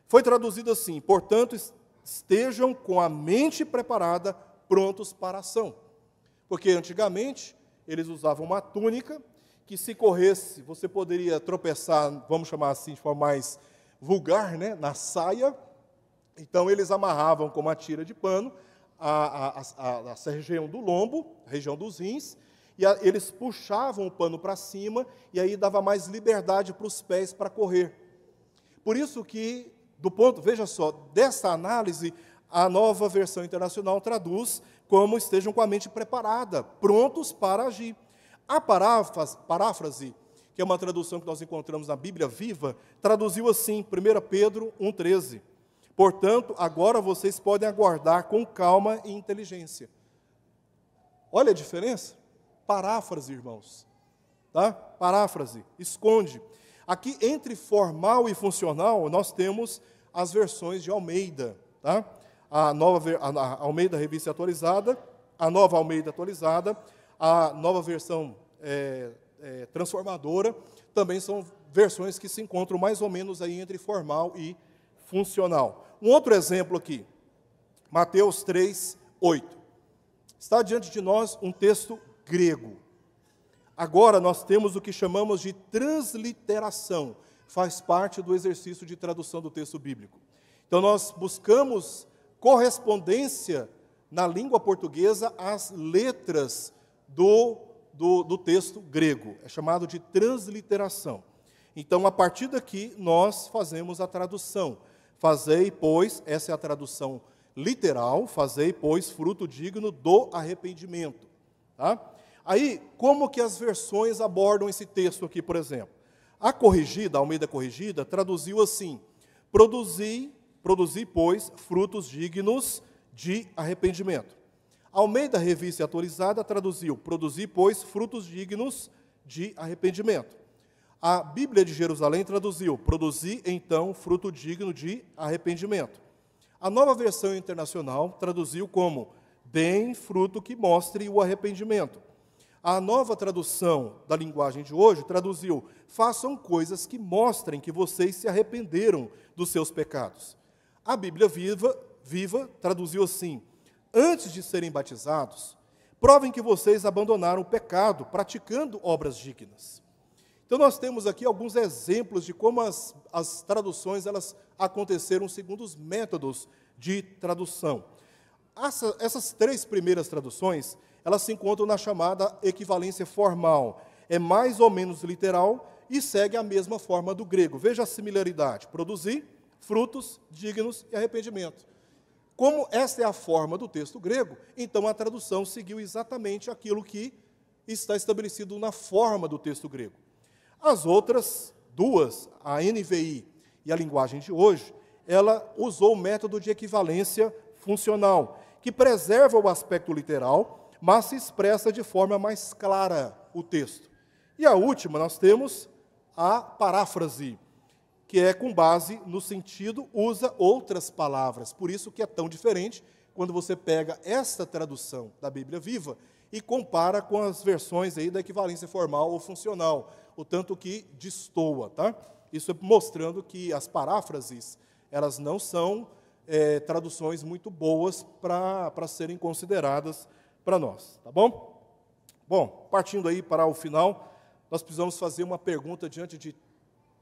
Foi traduzido assim: portanto, estejam com a mente preparada, prontos para a ação. Porque antigamente eles usavam uma túnica que, se corresse, você poderia tropeçar, vamos chamar assim de forma mais vulgar, né, na saia. Então eles amarravam com uma tira de pano a região do lombo, a região dos rins, e eles puxavam o pano para cima, e aí dava mais liberdade para os pés para correr. Por isso que, veja só, dessa análise, a Nova Versão Internacional traduz como estejam com a mente preparada, prontos para agir. A paráfrase, que é uma tradução que nós encontramos na Bíblia Viva, traduziu assim, 1 Pedro 1,13. Portanto, agora vocês podem aguardar com calma e inteligência. Olha a diferença. Paráfrase, irmãos. Tá? Paráfrase, esconde. Aqui, entre formal e funcional, nós temos as versões de Almeida. Tá? A Almeida Revista Atualizada, a Nova Almeida Atualizada, a Nova Versão Transformadora, também são versões que se encontram mais ou menos aí entre formal e funcional. Um outro exemplo aqui, Mateus 3:8. Está diante de nós um texto grego. Agora nós temos o que chamamos de transliteração, faz parte do exercício de tradução do texto bíblico. Então nós buscamos correspondência na língua portuguesa às letras do texto grego. É chamado de transliteração. Então, a partir daqui, nós fazemos a tradução. Fazei, pois, essa é a tradução literal, fazei, pois, fruto digno do arrependimento. Tá? Aí, como que as versões abordam esse texto aqui, por exemplo? A Almeida Corrigida, traduziu assim: produzi, pois, frutos dignos de arrependimento. A Almeida Revista Atualizada traduziu: produzi, pois, frutos dignos de arrependimento. A Bíblia de Jerusalém traduziu: produzi, então, fruto digno de arrependimento. A Nova Versão Internacional traduziu como: deem fruto que mostre o arrependimento. A nova tradução da linguagem de hoje traduziu: façam coisas que mostrem que vocês se arrependeram dos seus pecados. A Bíblia Viva traduziu assim: antes de serem batizados, provem que vocês abandonaram o pecado, praticando obras dignas. Então nós temos aqui alguns exemplos de como as traduções elas aconteceram segundo os métodos de tradução. Essas três primeiras traduções, elas se encontram na chamada equivalência formal. É mais ou menos literal e segue a mesma forma do grego. Veja a similaridade: produzir, frutos dignos e arrependimento. Como esta é a forma do texto grego, então a tradução seguiu exatamente aquilo que está estabelecido na forma do texto grego. As outras duas, a NVI e a linguagem de hoje, ela usou o método de equivalência funcional, que preserva o aspecto literal, mas se expressa de forma mais clara o texto. E a última, nós temos a paráfrase, que é com base no sentido, usa outras palavras. Por isso que é tão diferente quando você pega esta tradução da Bíblia Viva e compara com as versões aí da equivalência formal ou funcional, o tanto que destoa, tá? Isso é mostrando que as paráfrases, elas não são traduções muito boas para serem consideradas para nós, tá bom? Bom, partindo aí para o final, nós precisamos fazer uma pergunta diante de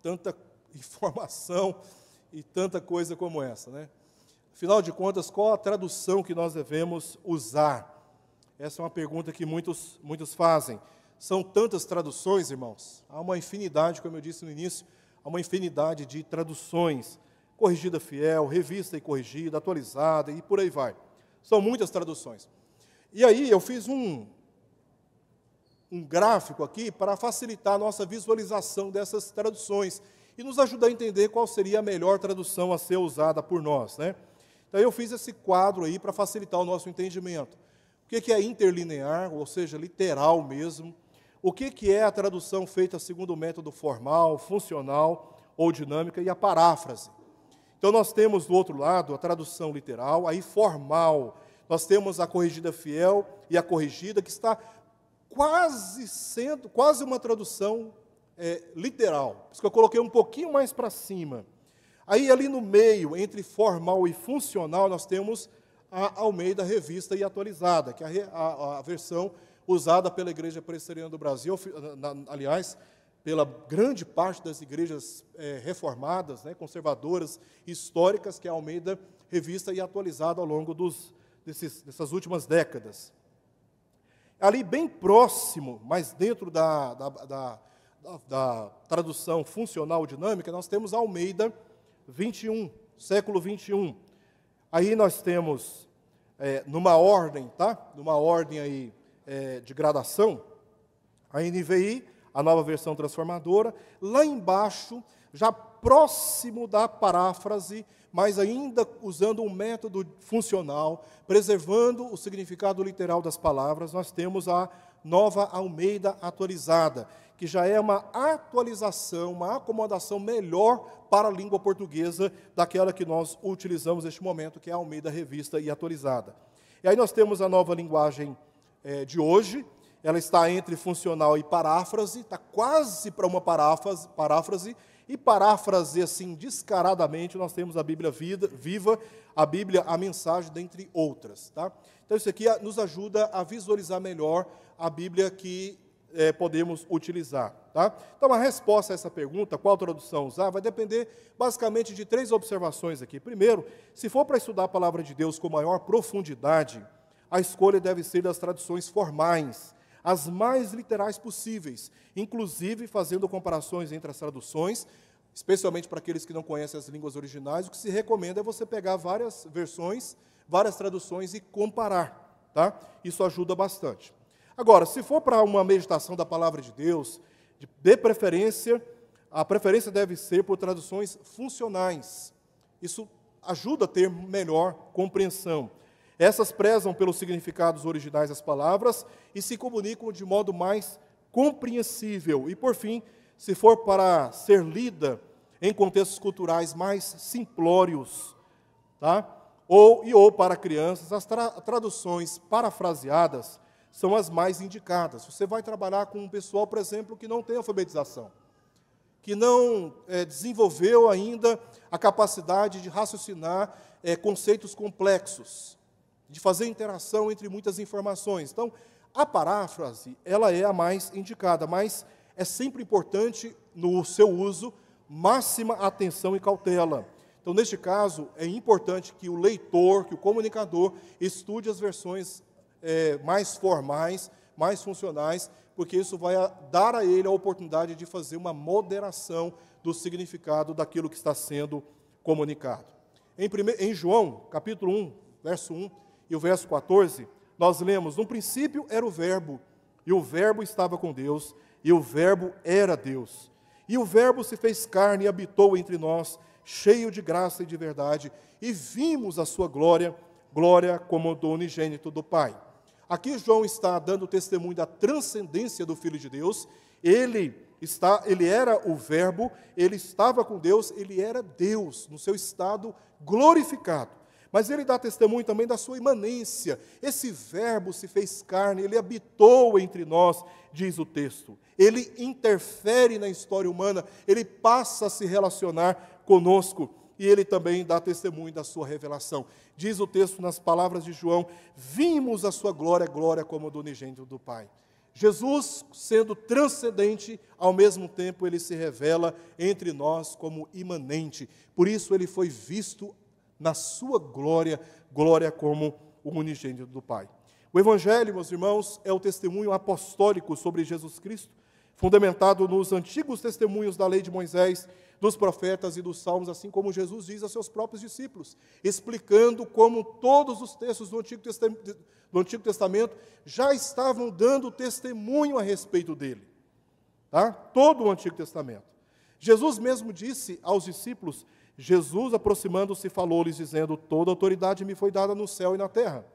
tanta informação e tanta coisa como essa, né? Afinal de contas, qual a tradução que nós devemos usar? Essa é uma pergunta que muitos fazem. São tantas traduções, irmãos. Há uma infinidade, como eu disse no início, há uma infinidade de traduções. Corrigida fiel, revista e corrigida, atualizada e por aí vai. São muitas traduções. E aí eu fiz um gráfico aqui para facilitar a nossa visualização dessas traduções e nos ajudar a entender qual seria a melhor tradução a ser usada por nós, né? Então eu fiz esse quadro aí para facilitar o nosso entendimento. O que é interlinear, ou seja, literal mesmo? O que é a tradução feita segundo o método formal, funcional ou dinâmica? E a paráfrase, Então nós temos do outro lado a tradução literal, aí formal. Nós temos a corrigida fiel e a corrigida, que está quase uma tradução literal. Por isso que eu coloquei um pouquinho mais para cima. Aí ali no meio, entre formal e funcional, nós temos a Almeida Revista e Atualizada, que é a versão usada pela Igreja Presbiteriana do Brasil, aliás, pela grande parte das igrejas reformadas, né, conservadoras, históricas, que é a Almeida Revista e Atualizada ao longo dessas últimas décadas. Ali bem próximo, mas dentro da tradução funcional dinâmica, nós temos a Almeida 21, século 21. Aí nós temos, numa ordem, tá? Numa ordem aí, de gradação, a NVI, a nova versão transformadora, lá embaixo, já próximo da paráfrase, mas ainda usando um método funcional, preservando o significado literal das palavras, nós temos a nova Almeida atualizada, que já é uma atualização, uma acomodação melhor para a língua portuguesa daquela que nós utilizamos neste momento, que é a Almeida Revista e Atualizada. E aí nós temos a nova linguagem de hoje, ela está entre funcional e paráfrase, está quase para uma paráfrase, e paráfrase, assim, descaradamente, nós temos a Bíblia Viva, a Bíblia, a Mensagem, dentre outras. Tá? Então, isso aqui nos ajuda a visualizar melhor a Bíblia que podemos utilizar. Tá? Então, a resposta a essa pergunta, qual tradução usar, vai depender basicamente de 3 observações aqui. Primeiro, se for para estudar a Palavra de Deus com maior profundidade, a escolha deve ser das traduções formais, as mais literais possíveis, inclusive fazendo comparações entre as traduções, especialmente para aqueles que não conhecem as línguas originais. O que se recomenda é você pegar várias versões, várias traduções e comparar. Tá? Isso ajuda bastante. Agora, se for para uma meditação da Palavra de Deus, de preferência, a preferência deve ser por traduções funcionais. Isso ajuda a ter melhor compreensão. Essas prezam pelos significados originais das palavras e se comunicam de modo mais compreensível. E, por fim, se for para ser lida em contextos culturais mais simplórios, tá? ou para crianças, as traduções parafraseadas são as mais indicadas. Você vai trabalhar com um pessoal, por exemplo, que não tem alfabetização, que não desenvolveu ainda a capacidade de raciocinar conceitos complexos, de fazer interação entre muitas informações. Então, a paráfrase, ela é a mais indicada, mas é sempre importante, no seu uso, máxima atenção e cautela. Então, neste caso, é importante que o leitor, que o comunicador, estude as versões mais formais, mais funcionais, porque isso vai dar a ele a oportunidade de fazer uma moderação do significado daquilo que está sendo comunicado. Em João, capítulo 1, verso 1, e o verso 14, nós lemos: no princípio era o Verbo, e o Verbo estava com Deus, e o Verbo era Deus. E o Verbo se fez carne e habitou entre nós, cheio de graça e de verdade, e vimos a sua glória, glória como do unigênito do Pai. Aqui João está dando testemunho da transcendência do Filho de Deus. Ele era o Verbo, ele estava com Deus, ele era Deus, no seu estado glorificado. Mas ele dá testemunho também da sua imanência. Esse Verbo se fez carne, ele habitou entre nós, diz o texto. Ele interfere na história humana, ele passa a se relacionar conosco, e ele também dá testemunho da sua revelação. Diz o texto nas palavras de João: vimos a sua glória, glória como do unigênito do Pai. Jesus, sendo transcendente, ao mesmo tempo ele se revela entre nós como imanente. Por isso ele foi visto na sua glória, glória como o unigênito do Pai. O Evangelho, meus irmãos, é o testemunho apostólico sobre Jesus Cristo, fundamentado nos antigos testemunhos da lei de Moisés, dos profetas e dos salmos, assim como Jesus diz a seus próprios discípulos, explicando como todos os textos do Antigo Testamento já estavam dando testemunho a respeito dele. Tá? Todo o Antigo Testamento. Jesus mesmo disse aos discípulos, Jesus, aproximando-se, falou-lhes, dizendo: toda autoridade me foi dada no céu e na terra.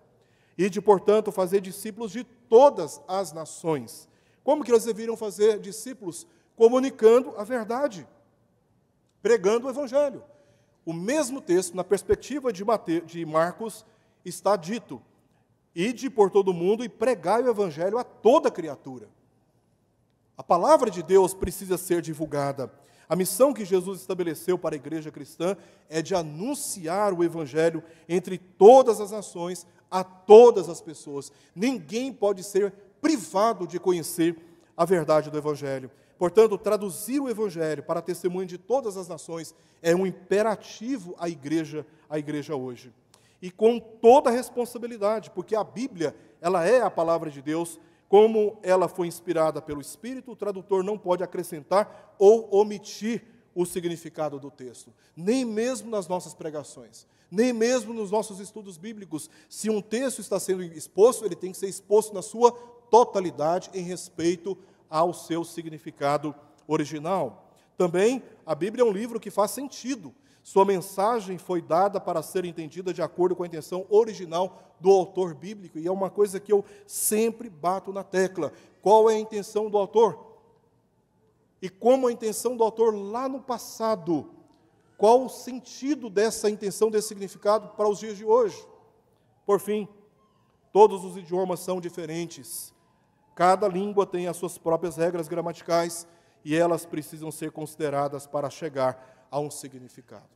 Ide, portanto, fazer discípulos de todas as nações. Como que eles deveriam fazer discípulos? Comunicando a verdade, pregando o Evangelho. o mesmo texto, na perspectiva de Marcos, está dito: ide por todo mundo e pregai o evangelho a toda criatura. A palavra de Deus precisa ser divulgada. A missão que Jesus estabeleceu para a igreja cristã é de anunciar o evangelho entre todas as nações, a todas as pessoas. Ninguém pode ser privado de conhecer a verdade do evangelho. Portanto, traduzir o evangelho para testemunho de todas as nações é um imperativo à igreja hoje. E com toda a responsabilidade, porque a Bíblia, ela é a palavra de Deus. Como ela foi inspirada pelo Espírito, o tradutor não pode acrescentar ou omitir o significado do texto, nem mesmo nas nossas pregações, nem mesmo nos nossos estudos bíblicos. Se um texto está sendo exposto, ele tem que ser exposto na sua totalidade em respeito ao seu significado original. Também, a Bíblia é um livro que faz sentido. Sua mensagem foi dada para ser entendida de acordo com a intenção original do autor bíblico, e é uma coisa que eu sempre bato na tecla. Qual é a intenção do autor? E como a intenção do autor lá no passado? Qual o sentido dessa intenção, desse significado para os dias de hoje? Por fim, todos os idiomas são diferentes. Cada língua tem as suas próprias regras gramaticais e elas precisam ser consideradas para chegar a um significado.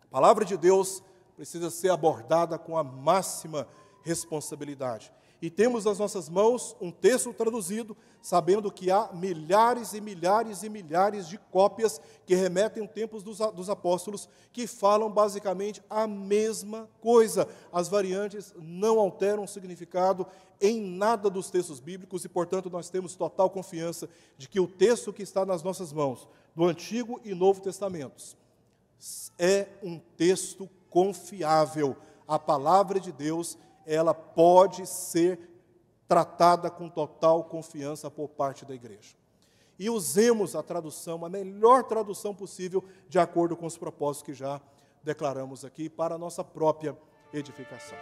A palavra de Deus precisa ser abordada com a máxima responsabilidade. E temos nas nossas mãos um texto traduzido, sabendo que há milhares e milhares e milhares de cópias que remetem aos tempos dos apóstolos, que falam basicamente a mesma coisa. As variantes não alteram o significado em nada dos textos bíblicos e, portanto, nós temos total confiança de que o texto que está nas nossas mãos, do Antigo e Novo Testamentos, é um texto confiável. A palavra de Deus, ela pode ser tratada com total confiança por parte da igreja. E usemos a tradução, a melhor tradução possível, de acordo com os propósitos que já declaramos aqui, para a nossa própria edificação.